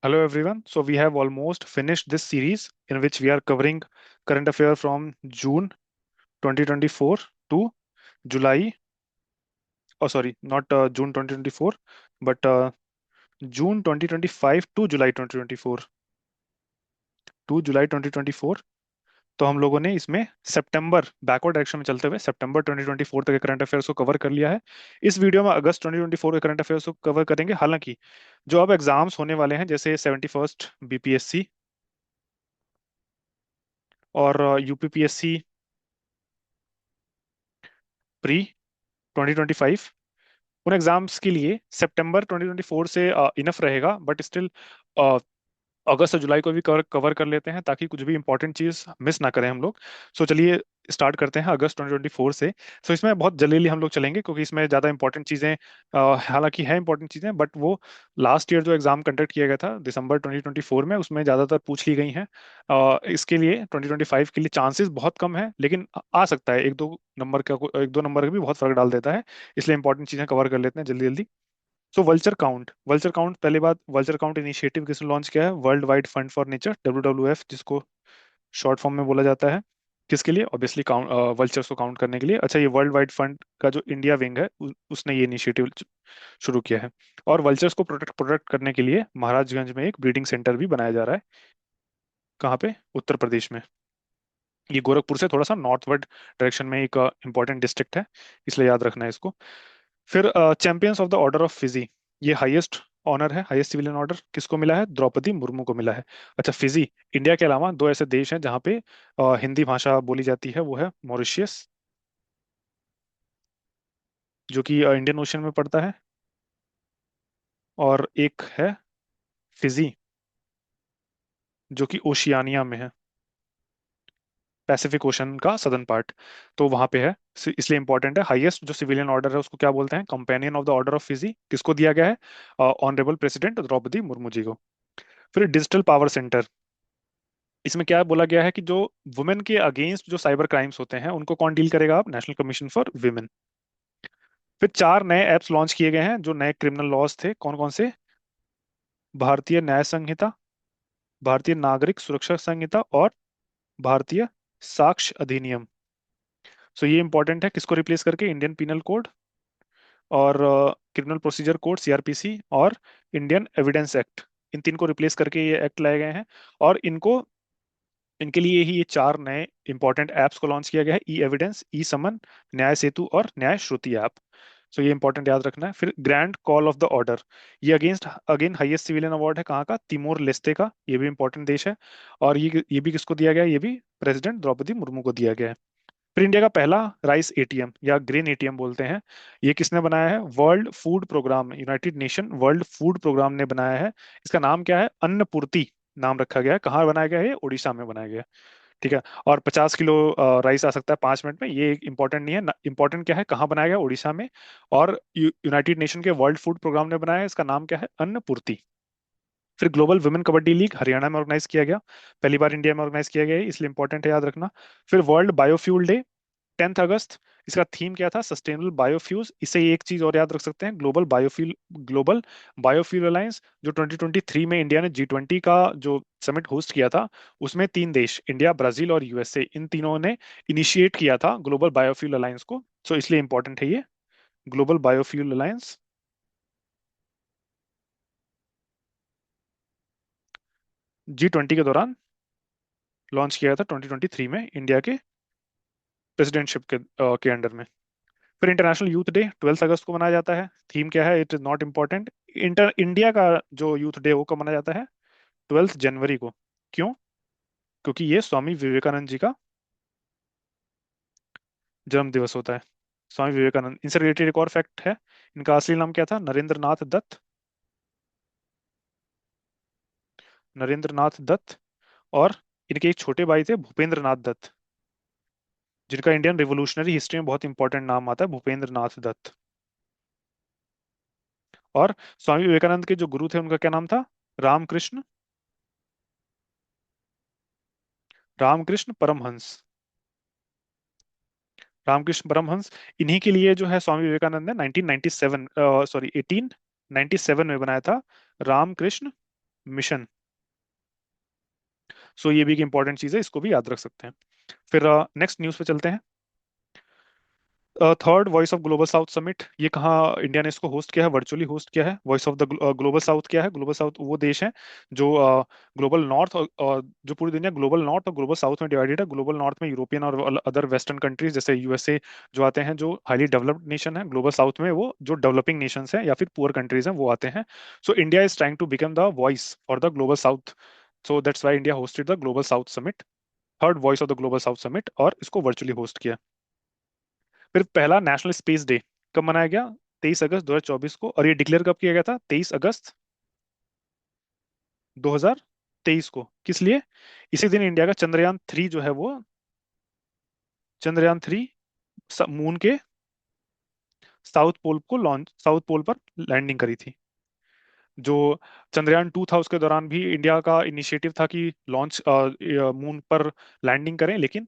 Hello everyone. So we have almost finished this series in which we are covering current affair from June 2024 to July. Oh, sorry, not June 2024, but June 2025 to July 2024। तो हम लोगों ने इसमें सितंबर backward direction में चलते हुए सितंबर 2024 तक के करंट अफेयर्स को कवर कर लिया है। इस वीडियो में अगस्त 2024 के करंट अफेयर्स को कवर करेंगे। हालांकि जो अब एग्जाम्स होने वाले हैं जैसे 71st बीपीएससी और यूपीपीएससी प्री 2025, उन एग्जाम्स के लिए सितंबर 2024 से इनफ रहेगा, बट स्टिल अगस्त और जुलाई को भी कवर कवर कर लेते हैं ताकि कुछ भी इंपॉर्टेंट चीज मिस ना करें हम लोग। सो चलिए स्टार्ट करते हैं अगस्त 2024 से। सो इसमें बहुत जल्दी हम लोग चलेंगे क्योंकि इसमें ज़्यादा इंपॉर्टेंट चीज़ें हालांकि है इंपॉर्टेंट चीज़ें, बट वो लास्ट ईयर जो एग्जाम कंडक्ट किया गया था दिसंबर 2024 में उसमें ज़्यादातर पूछ ली गई हैं। इसके लिए 2025 के लिए चांसेस बहुत कम है, लेकिन आ सकता है एक दो नंबर का भी बहुत फर्क डाल देता है। इसलिए इंपॉर्टेंट चीज़ें कवर कर लेते हैं जल्दी जल्दी। सो वल्चर काउंट पहले बात, वल्चर काउंट इनिशिएटिव किसने लॉन्च किया है? World wide fund for nature, WWF, जिसको शॉर्ट फॉर्म में बोला जाता है। किसके लिए? ऑब्वियसली काउंट वल्चर्स को काउंट करने के लिए। अच्छा, ये वर्ल्ड वाइड फंड का जो इंडिया विंग है उसने ये इनिशिएटिव शुरू किया है। और वल्चर्स को प्रोटेक्ट प्रोटेक्ट करने के लिए महाराजगंज में एक ब्रीडिंग सेंटर भी बनाया जा रहा है। कहाँ पे? उत्तर प्रदेश में। ये गोरखपुर से थोड़ा सा नॉर्थवर्ड डायरेक्शन में एक इंपॉर्टेंट डिस्ट्रिक्ट है, इसलिए याद रखना है इसको। फिर champions of the order of Fiji, ये हाईएस्ट ऑनर है, हाईएस्ट सिविलियन ऑर्डर किसको मिला है? द्रौपदी मुर्मू को मिला है। अच्छा, फिजी इंडिया के अलावा दो ऐसे देश हैं जहाँ पे हिंदी भाषा बोली जाती है, वो है मॉरिशियस, जो कि इंडियन ओशन में पड़ता है, और एक है फिजी जो कि ओशियानिया में है, पैसिफिक ओशन का सदर्न पार्ट, तो वहां पे है। इसलिए इंपॉर्टेंट है। हाईएस्ट जो सिविलियन ऑर्डर है उसको क्या बोलते हैं? Companion of the order of Fiji किसको दिया गया है? ऑनरेबल प्रेसिडेंट द्रौपदी मुर्मू जी को। फिर डिजिटल पावर सेंटर, इसमें क्या बोला गया है कि जो वुमेन के अगेंस्ट जो साइबर क्राइम्स होते हैं उनको कौन डील करेगा? आप, नेशनल कमीशन फॉर विमेन। फिर चार नए एप्स लॉन्च किए गए हैं जो नए क्रिमिनल लॉज थे। कौन कौन से? भारतीय न्याय संहिता, भारतीय नागरिक सुरक्षा संहिता और भारतीय साक्ष्य अधिनियम। सो ये इंपॉर्टेंट है, किसको रिप्लेस करके? इंडियन पिनल कोड और क्रिमिनल प्रोसीजर कोड, CRPC, और इंडियन एविडेंस एक्ट, इन तीन को रिप्लेस करके ये एक्ट लाए गए हैं। और इनके लिए ही ये चार नए इंपॉर्टेंट ऐप्स को लॉन्च किया गया है: ई एविडेंस, ई समन, न्याय सेतु और न्याय श्रुति ऐप। सो ये इंपॉर्टेंट याद रखना है। फिर grand collar of the order, ये against again highest civilian award है, कहाँ का? तिमोर लेस्ते का, ये भी इंपॉर्टेंट देश है। और ये भी किसको दिया गया है? ये भी प्रेसिडेंट द्रौपदी मुर्मू को दिया गया है। फिर इंडिया का पहला राइस ATM या ग्रेन ATM बोलते हैं, ये किसने बनाया है? World food programme, united nation world food programme ने बनाया है। इसका नाम क्या है? अन्नपूर्ति नाम रखा गया है। कहाँ बनाया गया है? ये उड़ीसा में बनाया गया है। ठीक है। और 50 किलो राइस आ सकता है 5 मिनट में, ये इंपॉर्टेंट नहीं है। इंपॉर्टेंट क्या है? कहाँ बनाया गया? उड़ीसा में। और यूनाइटेड नेशन के वर्ल्ड फूड प्रोग्राम ने बनाया है, इसका नाम क्या है? अन्नपूर्ति। फिर global women kabaddi league Haryana में ऑर्गेनाइज किया गया, पहली बार इंडिया में ऑर्गेनाइज किया गया है, इसलिए इंपॉर्टेंट है, याद रखना। फिर वर्ल्ड बायोफ्यूल डे 10 अगस्त, इसका थीम क्या था? Sustainable biofuels. इससे एक चीज और याद रख सकते हैं, ग्लोबल बायोफ्यूल अलायंस, जो 2023 में इंडिया ने G20 का जो समिट होस्ट किया था, उसमें तीन देश, इंडिया, ब्राजील और USA, इन तीनों ने इनिशिएट किया था ग्लोबल बायोफ्यूल अलायंस को। सो इसलिए इंपॉर्टेंट है ये ग्लोबल बायोफ्यूल अलायंस। G20 के दौरान लॉन्च किया था 2023 में इंडिया के प्रेसिडेंटशिप के अंडर में। फिर इंटरनेशनल यूथ डे 12 अगस्त को मनाया जाता है। थीम क्या है? It is not important. India का जो यूथ डे वो कब मनाया जाता है? 12 जनवरी को। क्यों? क्योंकि ये स्वामी विवेकानंद जी का जन्म दिवस होता है। स्वामी विवेकानंद, इनसे रिलेटेड एक और फैक्ट है, इनका असली नाम क्या था? नरेंद्र नाथ दत्त। नरेंद्र नाथ दत्त। और इनके एक छोटे भाई थे भूपेंद्र नाथ दत्त, जिनका इंडियन रिवोल्यूशनरी हिस्ट्री में बहुत इंपॉर्टेंट नाम आता है, भूपेंद्र नाथ दत्त। और स्वामी विवेकानंद के जो गुरु थे उनका क्या नाम था? रामकृष्ण, रामकृष्ण परमहंस। रामकृष्ण परमहंस, इन्हीं के लिए जो है स्वामी विवेकानंद ने 1997 सॉरी 1897 में बनाया था रामकृष्ण मिशन। सो ये भी एक इंपॉर्टेंट चीज है, इसको भी याद रख सकते हैं। फिर नेक्स्ट न्यूज पे चलते हैं। Third voice of global south summit, ये कहाँ इंडिया ने इसको होस्ट किया है, वर्चुअली होस्ट किया है। Voice of the global south क्या है? ग्लोबल साउथ वो देश है जो ग्लोबल नॉर्थ और जो पूरी दुनिया ग्लोबल नॉर्थ और ग्लोबल साउथ में डिवाइडेड है। ग्लोबल नॉर्थ में यूरोपियन और अदर वेस्टर्न कंट्रीज जैसे यूएसए जो आते हैं, जो हाईली डेवलप्ड नेशन है। ग्लोबल साउथ में वो जो डेवलपिंग नेशंस हैं या फिर पुअर कंट्रीज हैं वो आते हैं। So India is trying to become the voice for the global south. So that's why India hosted the global south summit, third voice of the global south summit, और इसको virtually host किया। फिर पहला national space day कब मनाया गया? 23 अगस्त 2024 को। और ये डिक्लेयर कब किया गया था? 23 अगस्त 2023 को। किस लिए? इसी दिन इंडिया का चंद्रयान 3 जो है वो, चंद्रयान 3 मून के साउथ पोल पर लैंडिंग करी थी। जो चंद्रयान 2 था उसके दौरान भी इंडिया का इनिशिएटिव था कि लॉन्च मून पर लैंडिंग करें, लेकिन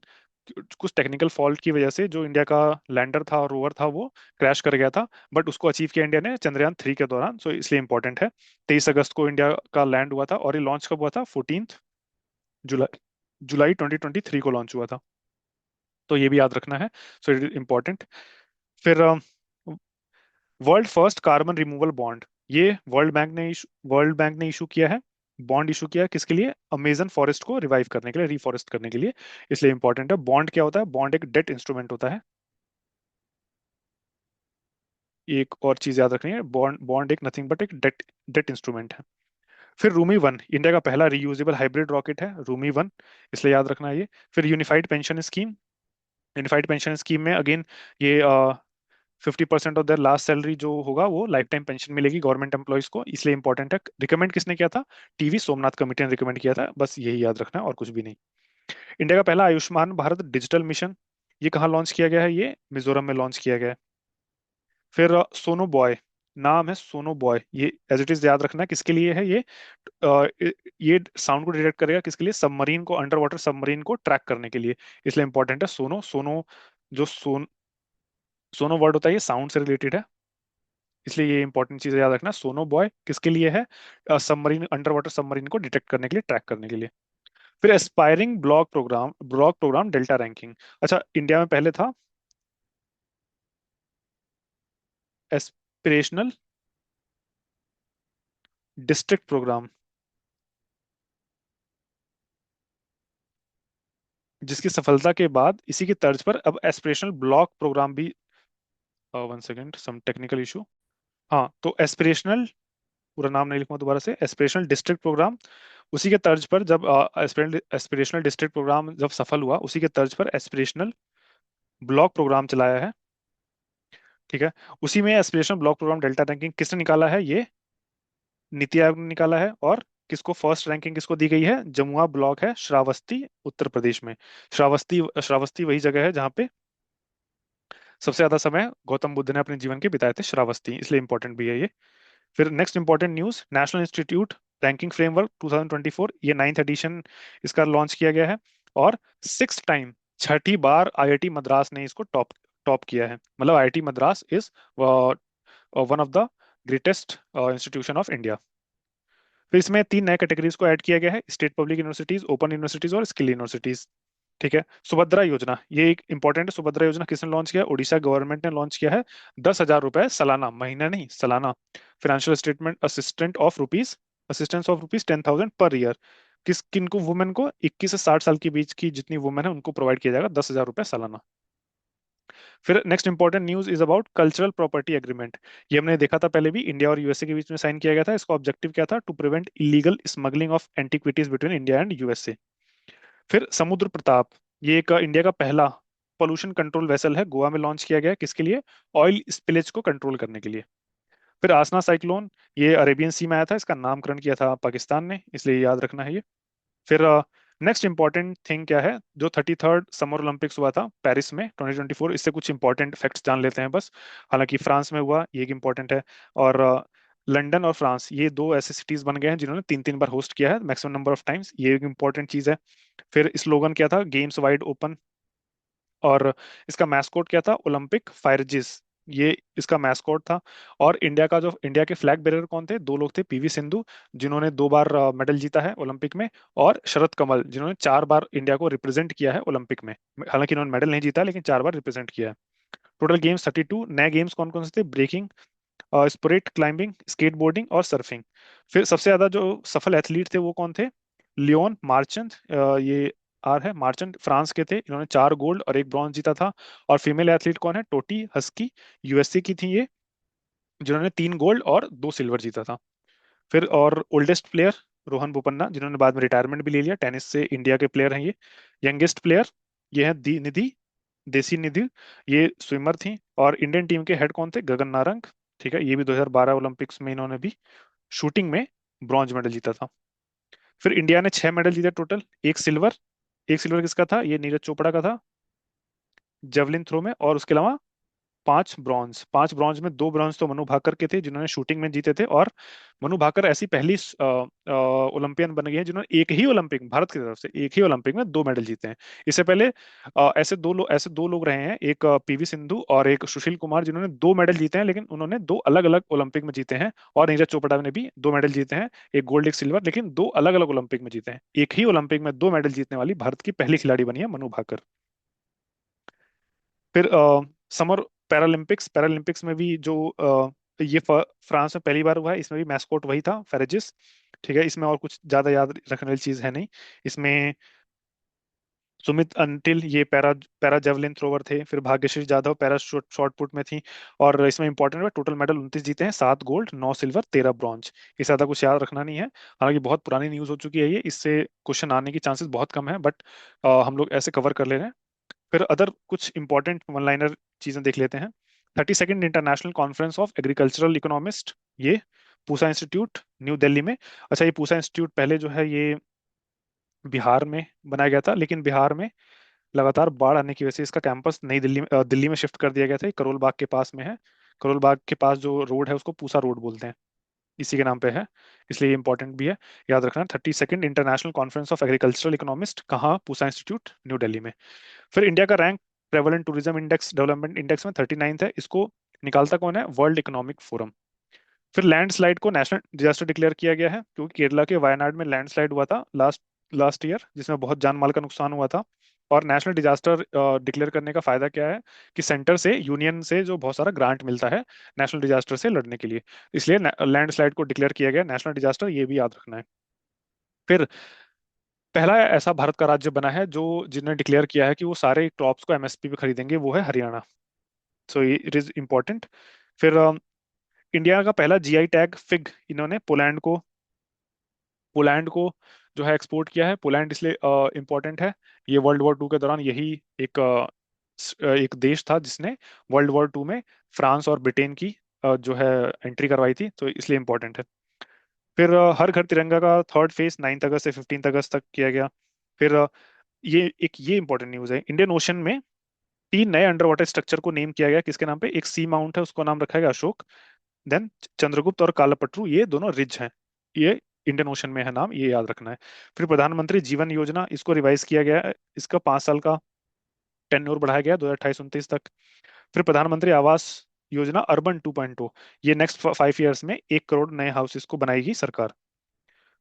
कुछ टेक्निकल फॉल्ट की वजह से जो इंडिया का लैंडर था और रोवर था वो क्रैश कर गया था। बट उसको अचीव किया इंडिया ने चंद्रयान 3 के दौरान, सो इसलिए इंपॉर्टेंट है। 23 अगस्त को इंडिया का लैंड हुआ था, और ये लॉन्च कब हुआ था? 14 जुलाई, जुलाई 2023 को लॉन्च हुआ था। तो ये भी याद रखना है, सो इट इज इम्पोर्टेंट। फिर world first carbon removal bond, ये वर्ल्ड बैंक ने इशू किया है। बॉन्ड इशू किया है किसके लिए? अमेजन फॉरेस्ट को रिवाइव करने के लिए, रिफॉरेस्ट करने के लिए। इसलिए इंपॉर्टेंट है। बॉन्ड क्या होता है? बॉन्ड एक डेट इंस्ट्रूमेंट होता है। एक और चीज याद रखनी है, बॉन्ड बॉन्ड एक नथिंग बट एक डेट डेट इंस्ट्रूमेंट है। फिर रूमी 1 इंडिया का पहला रीयूजेबल हाइब्रिड रॉकेट है, रूमी 1, इसलिए याद रखना है ये। फिर यूनिफाइड पेंशन स्कीम में अगेन ये 50% ऑफ देयर लास्ट सैलरी जो होगा वो लाइफ टाइम पेंशन मिलेगी गवर्नमेंट एम्प्लॉयज को, इसलिए इंपॉर्टेंट है। रिकमेंड किसने किया था? टीवी सोमनाथ कमेटी ने रिकमेंड किया था, बस यही याद रखना है और कुछ भी नहीं। इंडिया का पहला आयुष्मान भारत डिजिटल मिशन, ये कहाँ लॉन्च किया गया है? ये मिजोरम में लॉन्च किया गया है। फिर सोनो बॉय, नाम है सोनो बॉय, ये एज इट इज याद रखना है किसके लिए है ये। अ, ये साउंड को डिटेक्ट करेगा किसके लिए? सबमरीन को, अंडर वाटर सबमरीन को ट्रैक करने के लिए, इसलिए इंपॉर्टेंट है। सोनो सोनो जो सोनो वर्ड होता है ये साउंड से रिलेटेड है, इसलिए ये इंपॉर्टेंट चीज याद रखना। सोनो बॉय किसके लिए है? सबमरीन, अंडर वाटर सबमरीन को डिटेक्ट करने के लिए, ट्रैक करने के लिए। फिर aspiring block programme delta ranking, अच्छा इंडिया में पहले था एस्पिरेशनल डिस्ट्रिक्ट प्रोग्राम, जिसकी सफलता के बाद इसी की तर्ज पर अब एस्पिरेशनल ब्लॉक प्रोग्राम भी, one second some technical issue. हाँ, तो एस्पिरेशनल, पूरा नाम नहीं लिखूंगा दोबारा से, एस्पिरेशनल डिस्ट्रिक्ट प्रोग्राम, उसी के तर्ज पर जब एस्पिरेशनल डिस्ट्रिक्ट प्रोग्राम जब सफल हुआ, उसी के तर्ज पर एस्पिरेशनल ब्लॉक प्रोग्राम चलाया है। ठीक है, उसी में aspirational block programme delta ranking किसने निकाला है? ये नीति आयोग ने निकाला है। और किसको फर्स्ट रैंकिंग किसको दी गई है? जमुआ ब्लॉक है, श्रावस्ती, उत्तर प्रदेश में। श्रावस्ती श्रावस्ती वही जगह है जहाँ पे सबसे ज्यादा समय गौतम बुद्ध ने अपने जीवन के बिताए थे, श्रावस्ती, इसलिए इंपॉर्टेंट भी है ये। फिर next important news, national institute ranking framework 2024, ये 9th एडिशन इसका लॉन्च किया गया है। और 6th टाइम, छठी बार आईआईटी मद्रास ने इसको टॉप टॉप किया है। मतलब IIT Madras is one of the greatest institution of India. फिर इसमें 3 नए कैटेगरीज को ऐड किया गया है, state public universities, open universities और स्किल यूनिवर्सिटीज। ठीक है, सुभद्रा योजना, ये एक इंपॉर्टेंट है। सुभद्रा योजना किसने लॉन्च किया है? ओडिशा गवर्नमेंट ने लॉन्च किया है। 10,000 रुपए सालाना, महीना नहीं सालाना, financial statement assistance of rupees 10,000 per year. किस किन को? वुमेन को, 21 से 60 साल के बीच की जितनी वुमेन है उनको प्रोवाइड किया जाएगा 10,000 रुपए सालाना। फिर next important news is about cultural property agreement, ये हमने देखा था पहले भी, इंडिया और यूएसए के बीच में साइन किया गया था। इसका ऑब्जेक्टिव क्या था? To prevent illegal smuggling of antiquities between India and USA. फिर समुद्र प्रताप, ये एक इंडिया का पहला पोल्यूशन कंट्रोल वेसल है, गोवा में लॉन्च किया गया है। किसके लिए? ऑयल स्पिलेज को कंट्रोल करने के लिए। फिर आसना साइक्लोन, ये अरेबियन सी में आया था, इसका नामकरण किया था पाकिस्तान ने, इसलिए याद रखना है ये। फिर नेक्स्ट इंपॉर्टेंट थिंग क्या है? जो 33rd समर ओलंपिक्स हुआ था पेरिस में 2024, इससे कुछ इंपॉर्टेंट फैक्ट्स जान लेते हैं बस। हालांकि फ्रांस में हुआ, ये एक इंपॉर्टेंट है। और लंदन और फ्रांस, ये दो ऐसे सिटीज बन गए हैं जिन्होंने 3 3 बार होस्ट किया है, मैक्सिमम नंबर ऑफ टाइम्स, ये एक इंपॉर्टेंट चीज है। फिर स्लोगन क्या था? Games wide open. और इसका मैस्कोट क्या था? ओलंपिक फायरजिस, ये इसका मैस्कॉट था। और इंडिया के फ्लैग बेरर कौन थे? दो लोग थे, पीवी सिंधु जिन्होंने 2 बार मेडल जीता है ओलंपिक में, और शरत कमल जिन्होंने 4 बार इंडिया को रिप्रेजेंट किया है ओलंपिक में। हालांकि इन्होंने मेडल नहीं जीता, लेकिन 4 बार रिप्रेजेंट किया है। Total games 32। नए गेम्स कौन कौन से थे? ब्रेकिंग, स्प्रिट क्लाइंबिंग, स्केटबोर्डिंग और सर्फिंग। फिर सबसे ज्यादा जो सफल एथलीट थे वो कौन थे? लियोन मार्चेंट, ये आर है, मार्चेंट फ्रांस के थे, इन्होंने 4 गोल्ड और 1 ब्रॉन्ज जीता था। और फीमेल एथलीट कौन है? टोटी हस्की, यूएसए की थी ये, जिन्होंने 3 गोल्ड और 2 सिल्वर जीता था। फिर और ओल्डेस्ट प्लेयर रोहन बोपन्ना, जिन्होंने बाद में रिटायरमेंट भी ले लिया, टेनिस से इंडिया के प्लेयर हैं ये। यंगेस्ट प्लेयर ये है दी निधि, देसी निधि, ये स्विमर थी। और इंडियन टीम के हेड कौन थे? गगन नारंग। ठीक है, ये भी 2012 ओलंपिक्स में इन्होंने भी शूटिंग में ब्रॉन्ज मेडल जीता था। फिर इंडिया ने 6 मेडल जीते टोटल। एक सिल्वर किसका था? ये नीरज चोपड़ा का था, जेवलिन थ्रो में। और उसके अलावा 5 ब्रॉन्ज, 5 ब्रॉन्ज में 2 ब्रॉन्ज तो मनु भाकर के थे जिन्होंने शूटिंग में जीते थे। और मनु भाकर ऐसी पहली ओलंपियन बन गई है जिन्होंने एक ही ओलंपिक, भारत की तरफ से एक ही ओलंपिक में 2 मेडल जीते हैं। इससे पहले ऐसे दो लोग रहे हैं, एक पीवी सिंधु और एक सुशील कुमार, जिन्होंने 2 मेडल जीते हैं, लेकिन उन्होंने 2 अलग अलग ओलंपिक में जीते हैं। और नीरज चोपड़ा ने भी 2 मेडल जीते हैं, एक गोल्ड एक सिल्वर, लेकिन 2 अलग अलग ओलंपिक में जीते हैं। एक ही ओलंपिक में 2 मेडल जीतने वाली भारत की पहली खिलाड़ी बनी है मनु भाकर। फिर समर पैरालंपिक्स, पैरालंपिक्स में भी जो ये फ्रांस में पहली बार हुआ है, इसमें भी मैस्कोट वही था, फेरेजिस। ठीक है, इसमें और कुछ ज्यादा याद रखने वाली चीज है नहीं। इसमें सुमित अंटिल ये पैरा पैरा जेवलिन थ्रोवर थे। फिर Bhagyashree Jadhav para short put में थी। और इसमें इंपॉर्टेंट है, टोटल मेडल 29 जीते हैं, 7 गोल्ड 9 सिल्वर 13 ब्रॉन्ज। इससे ज्यादा कुछ याद रखना नहीं है। हालांकि बहुत पुरानी न्यूज हो चुकी है ये, इससे क्वेश्चन आने की चांसेस बहुत कम है, बट हम लोग ऐसे कवर कर ले रहे हैं। फिर अदर कुछ इंपॉर्टेंट वन लाइनर चीजें देख लेते हैं। 32nd international conference of agricultural economist, ये पूसा इंस्टीट्यूट न्यू दिल्ली में। अच्छा, ये पूसा इंस्टीट्यूट पहले जो है ये बिहार में बनाया गया था, लेकिन बिहार में लगातार बाढ़ आने की वजह से इसका कैंपस नई दिल्ली में शिफ्ट कर दिया गया था। ये करोल बाग के पास में है। करोल बाग के पास जो रोड है उसको पूसा रोड बोलते हैं, इसी के नाम पे है, इसलिए इंपॉर्टेंट भी है। याद रखना, 32nd international conference of agricultural economist कहाँ? पूसा इंस्टीट्यूट न्यू दिल्ली में। फिर इंडिया का rank prevalent tourism index, development index में 39th है। इसको निकालता कौन है? World economic forum. फिर लैंडस्लाइड को नेशनल डिजास्टर डिक्लेयर किया गया है, क्योंकि केरला के वायनाड में लैंडस्लाइड हुआ था लास्ट लास्ट ईयर, जिसमें बहुत जान माल का नुकसान हुआ था। और नेशनल डिजास्टर डिक्लेयर करने का फायदा क्या है? कि सेंटर से, यूनियन से जो बहुत सारा ग्रांट मिलता है नेशनल डिजास्टर से लड़ने के लिए, इसलिए लैंडस्लाइड को डिक्लेयर किया गया नेशनल डिजास्टर, ये भी याद रखना है। फिर पहला ऐसा भारत का राज्य बना है जो जिन्होंने डिक्लेयर किया है कि वो सारे क्रॉप्स को एमएसपी पे खरीदेंगे, वो है Haryana. So it is important. फिर इंडिया का पहला जीआई टैग फिग इन्होंने पोलैंड को जो है एक्सपोर्ट किया है। पोलैंड इसलिए इम्पोर्टेंट है, ये वर्ल्ड वॉर 2 के दौरान यही एक एक देश था जिसने वर्ल्ड वॉर 2 में फ्रांस और ब्रिटेन की जो है एंट्री करवाई थी, तो इसलिए इम्पोर्टेंट है। फिर हर घर तिरंगा का थर्ड फेज 9 अगस्त से 15 अगस्त तक किया गया। फिर ये इंपॉर्टेंट न्यूज है, इंडियन ओशन में 3 नए अंडर वाटर स्ट्रक्चर को नेम किया गया, किसके नाम पे? एक सी माउंट है, उसको नाम रखा गया अशोक। देन चंद्रगुप्त और कालापट्रू, ये दोनों रिज हैं, ये इंडियन ओशन में है नाम, ये याद रखना है। फिर प्रधानमंत्री जीवन योजना, इसको रिवाइज किया गया है, इसका 5 साल का टेन्योर बढ़ाया गया 2028-29 तक। फिर प्रधानमंत्री आवास योजना अर्बन 2.0, ये नेक्स्ट 5 ईयर्स में 1 करोड़ नए हाउसेस को बनाएगी सरकार।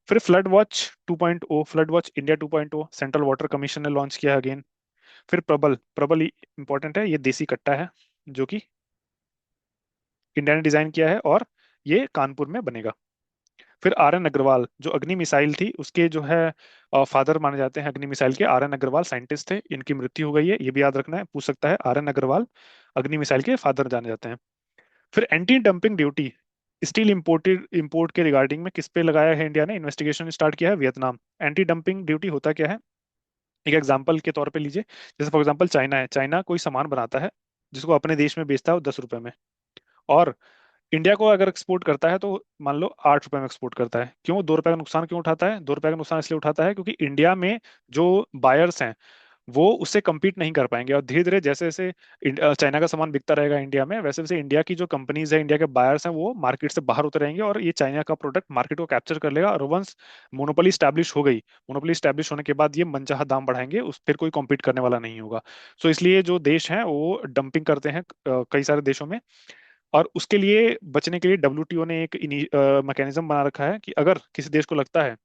फिर flood watch 2.0, flood watch India 2.0 central water commission ने लॉन्च किया अगेन। फिर प्रबल, प्रबल इंपॉर्टेंट है, ये देसी कट्टा है जो कि इंडिया ने डिजाइन किया है, और ये कानपुर में बनेगा। फिर आर एन अग्रवाल, जो अग्नि मिसाइल थी उसके जो है फादर माने जाते हैं अग्नि मिसाइल के, आर एन अग्रवाल साइंटिस्ट थे, इनकी मृत्यु हो गई है, ये भी याद रखना है, पूछ सकता है। आर एन अग्रवाल अग्नि मिसाइल के फादर जाने जाते हैं। फिर anti dumping duty steel import के रिगार्डिंग में किस पे लगाया है? इंडिया ने इन्वेस्टिगेशन स्टार्ट किया है, वियतनाम। एंटी डंपिंग ड्यूटी होता क्या है? एक एग्जांपल के तौर पे लीजिए, जैसे फॉर एग्जांपल चाइना है, चाइना कोई सामान बनाता है जिसको अपने देश में बेचता है वो 10 रुपए में, और इंडिया को अगर एक्सपोर्ट करता है तो मान लो 8 रुपए में एक्सपोर्ट करता है। क्यों 2 रुपए का नुकसान क्यों उठाता है? 2 रुपए का नुकसान इसलिए उठाता है क्योंकि इंडिया में जो बायर्स हैं वो उससे compete नहीं कर पाएंगे। और धीरे धीरे जैसे जैसे चाइना का सामान बिकता रहेगा इंडिया में, वैसे वैसे इंडिया की जो कंपनीज है, इंडिया के बायर्स हैं, वो मार्केट से बाहर उतरेंगे और ये चाइना का प्रोडक्ट मार्केट को कैप्चर कर लेगा। और वंस मोनोपोली स्टैब्लिश हो गई, मोनोपोली स्टैब्लिश होने के बाद ये मनचाहा दाम बढ़ाएंगे, उस फिर कोई कॉम्पीट करने वाला नहीं होगा। सो इसलिए जो देश हैं वो डंपिंग करते हैं कई सारे देशों में। और उसके लिए बचने के लिए डब्ल्यूटीओ ने एक मैकेनिज्म बना रखा है कि अगर किसी देश को लगता है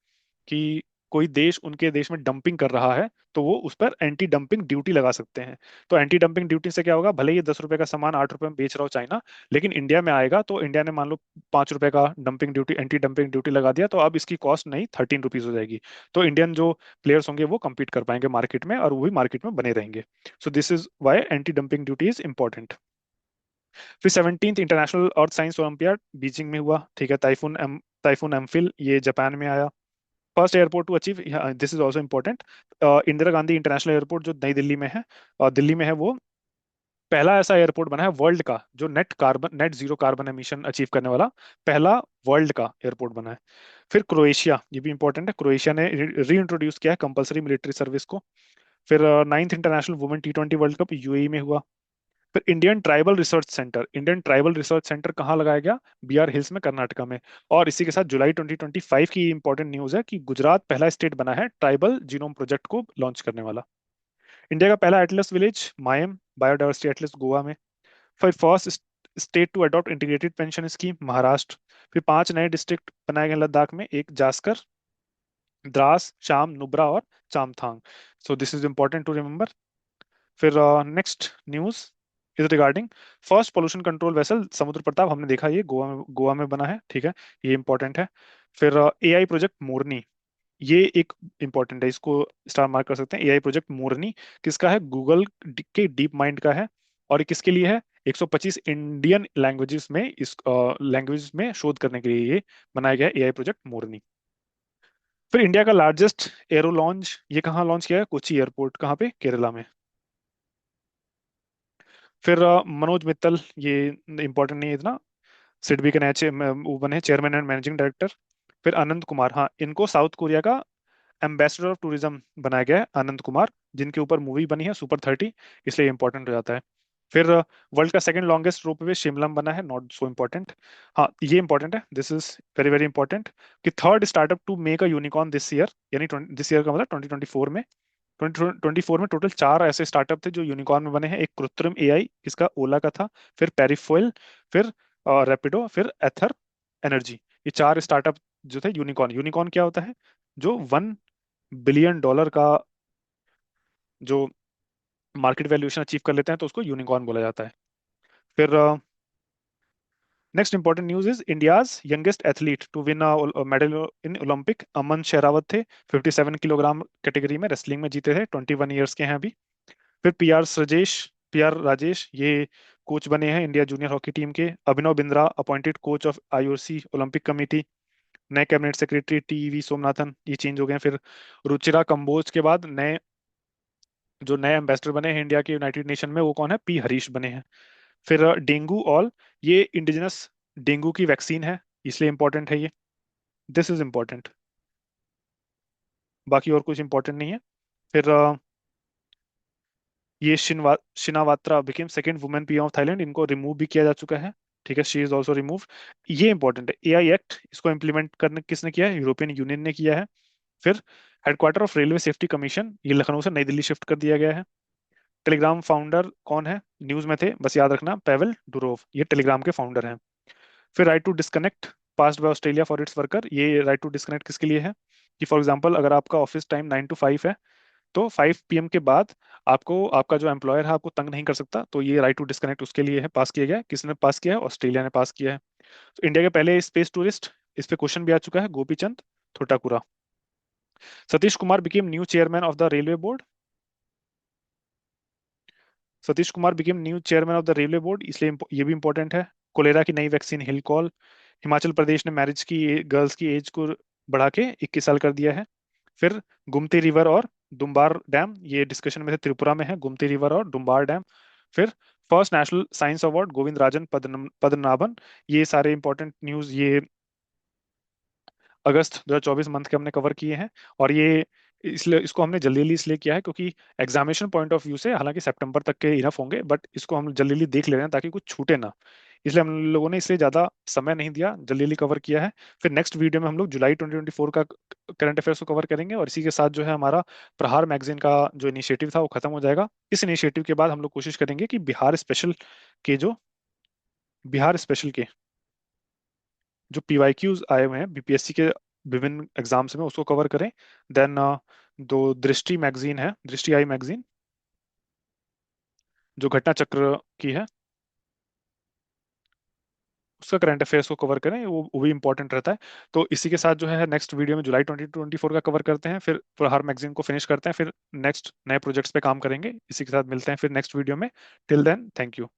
कि कोई देश उनके देश में डंपिंग कर रहा है, तो वो उस पर एंटी डंपिंग ड्यूटी लगा सकते हैं। तो एंटी डंपिंग ड्यूटी से क्या होगा, भले ही 10 रुपए का सामान 8 रुपए में बेच रहा हो चाइना, लेकिन इंडिया में आएगा तो इंडिया ने मान लो 5 रुपए का dumping duty, anti dumping duty लगा दिया, तो अब इसकी कॉस्ट नहीं 13 रुपीज हो जाएगी। तो इंडियन जो प्लेयर्स होंगे वो compete कर पाएंगे मार्केट में, और वो भी मार्केट में बने रहेंगे। सो this is why anti dumping duty is important. फिर 17th international earth science olympiad Beijing में हुआ, ठीक है। टाइफून एम्फिल ये जापान में आया। First airport to achieve, this is also important, Indira Gandhi international airport जो नई दिल्ली में है, और दिल्ली में है, वो पहला ऐसा एयरपोर्ट बना है वर्ल्ड का जो net zero carbon emission achieve करने वाला पहला वर्ल्ड का एयरपोर्ट बना है। फिर क्रोएशिया, ये भी इंपॉर्टेंट है, क्रोएशिया ने री इंट्रोड्यूस किया है कंपलसरी मिलिट्री सर्विस को। फिर 9th international women T20 world cup UAE में हुआ। फिर इंडियन ट्राइबल रिसर्च सेंटर कहाँ लगाया गया, बीआर हिल्स में, कर्नाटका में। और इसी के साथ जुलाई 2025 की इंपॉर्टेंट न्यूज है कि गुजरात पहला स्टेट बना है ट्राइबल जीनोम प्रोजेक्ट को लॉन्च करने वाला। इंडिया का पहला atlas village Mayem biodiversity atlas Goa में। फिर first state to adopt integrated pension scheme Maharashtra. फिर 5 नए डिस्ट्रिक्ट बनाए गए लद्दाख में, एक जास्कर, द्रास, शाम, नुब्रा और Changthang. So this is important to remember. फिर next news is regarding first pollution control vessel Samudra Pratap, हमने देखा ये गोवा में बना है, ठीक है, ये इंपॉर्टेंट है। फिर एआई प्रोजेक्ट मोरनी, ये एक इंपॉर्टेंट है, इसको स्टार मार्क कर सकते हैं। एआई प्रोजेक्ट मोरनी किसका है, गूगल के डीप माइंड का है। और ये किसके लिए है, 125 इंडियन लैंग्वेजेस में, इस लैंग्वेज में शोध करने के लिए ये बनाया गया है एआई प्रोजेक्ट मोरनी। फिर इंडिया का लार्जेस्ट एरो लॉन्च, ये कहाँ लॉन्च किया है, कोची एयरपोर्ट, कहाँ पे, केरला में। फिर मनोज मित्तल, ये इंपॉर्टेंट नहीं है इतना, सिडबी के नए वो बने चेयरमैन एंड मैनेजिंग डायरेक्टर। फिर आनंद कुमार, हाँ, इनको साउथ कोरिया का एम्बेसडर ऑफ टूरिज्म बनाया गया है, आनंद कुमार, जिनके ऊपर मूवी बनी है सुपर 30, इसलिए इंपॉर्टेंट हो जाता है। फिर वर्ल्ड का सेकंड लॉन्गेस्ट रोपवे शिमला में बना है, नॉट सो इम्पोर्टेंट। हाँ, ये इंपॉर्टेंट है, this is very very important, कि third startup to make a unicorn this year, यानी दिस ईयर का मतलब 2024 में। 2024 में टोटल 4 ऐसे स्टार्टअप थे जो यूनिकॉर्न में बने हैं। एक कृत्रिम एआई, इसका ओला का था। फिर पेरिफोल, फिर रैपिडो, फिर एथर एनर्जी। ये 4 स्टार्टअप जो थे यूनिकॉर्न। यूनिकॉर्न क्या होता है, जो $1 बिलियन का जो मार्केट वैल्यूएशन अचीव कर लेते हैं, तो उसको यूनिकॉर्न बोला जाता है। फिर next important news is India's youngest athlete to win medal in Olympic, Aman Sehrawat थे, 57 किलोग्राम कैटेगरी में रेसलिंग में जीते थे, 21 ईयर्स के हैं अभी। फिर पीआर राजेश, ये कोच बने हैं इंडिया जूनियर हॉकी टीम के। Abhinav Bindra appointed coach of IOC Olympic committee. नए कैबिनेट सेक्रेटरी टीवी सोमनाथन, ये चेंज हो गए हैं। फिर रुचिरा कंबोज के बाद जो नए एम्बेसडर बने हैं इंडिया के यूनाइटेड नेशन में, वो कौन है, पी हरीश बने हैं। फिर डेंगू ऑल, ये इंडिजिनस डेंगू की वैक्सीन है, इसलिए इंपॉर्टेंट है ये, दिस इज इंपॉर्टेंट। बाकी और कुछ इंपॉर्टेंट नहीं है। फिर ये Shinawatra became second women PM of Thailand, इनको रिमूव भी किया जा चुका है, ठीक है, शी इज ऑल्सो रिमूव। ये इंपॉर्टेंट है, एआई एक्ट, इसको इम्प्लीमेंट करने किसने किया है, यूरोपियन यूनियन ने किया है। फिर headquarter of railway safety commission, ये लखनऊ से नई दिल्ली शिफ्ट कर दिया गया है। टेलीग्राम फाउंडर कौन है, न्यूज में थे, बस याद रखना, पेवेल डुरोव, ये टेलीग्राम के फाउंडर हैं। फिर right to disconnect passed by Australia for its worker, ये राइट टू डिस्कनेक्ट किसके लिए है, कि फॉर एग्जांपल अगर आपका ऑफिस टाइम 9 to 5 है, तो 5 PM के बाद आपको आपका जो एम्प्लॉयर है आपको तंग नहीं कर सकता, तो ये राइट टू डिस्कनेक्ट उसके लिए है, पास किया गया है। किसने पास किया है, ऑस्ट्रेलिया ने पास किया है। तो इंडिया के पहले स्पेस टूरिस्ट, इस पे क्वेश्चन भी आ चुका है, Gopi Chand Thotakura. Satish Kumar became new chairman of the railway board, Satish Kumar became new chairman of the railway board, इसलिए ये भी इंपॉर्टेंट है। कोलेरा की नई वैक्सीन हिलकॉल। हिमाचल प्रदेश ने मैरिज की गर्ल्स की एज को बढ़ा के 21 साल कर दिया है। फिर गुमती रिवर और दुम्बार डैम, ये डिस्कशन में थे, त्रिपुरा में है गुमती रिवर और दुम्बार डैम। फिर first national science award Govind Rajan Padmanabhan. ये सारे इंपॉर्टेंट न्यूज ये अगस्त 2024 मंथ के हमने कवर किए हैं। और ये इसलिए इसको हमने जल्दी जल्दी इसलिए किया है क्योंकि एग्जामिनेशन पॉइंट ऑफ व्यू से हालांकि सितंबर तक के इनफ होंगे, बट इसको हम जल्दी जल्दी देख ले रहे हैं ताकि कुछ छूटे ना। इसलिए हम लोगों ने इसलिए ज़्यादा समय नहीं दिया, जल्दी जल्दी कवर किया है। फिर नेक्स्ट वीडियो में हम लोग जुलाई 2024 का करंट अफेयर्स को कवर करेंगे, और इसी के साथ जो है हमारा प्रहार मैगजीन का जो इनिशिएटिव था वो खत्म हो जाएगा। इस इनिशिएटिव के बाद हम लोग कोशिश करेंगे कि के जो बिहार स्पेशल के जो पीवाईक्यूज आए हुए हैं बीपीएससी के विभिन्न एग्जाम्स में उसको कवर करें। देन दो दृष्टि मैगजीन है, दृष्टि आई मैगजीन जो घटना चक्र की है, उसका करंट अफेयर्स को कवर करें, वो भी इंपॉर्टेंट रहता है। तो इसी के साथ जो है नेक्स्ट वीडियो में जुलाई 2024 का कवर करते हैं, फिर हर मैगजीन को फिनिश करते हैं, फिर नेक्स्ट नए प्रोजेक्ट्स पे काम करेंगे। इसी के साथ मिलते हैं फिर नेक्स्ट वीडियो में। Till then, thank you.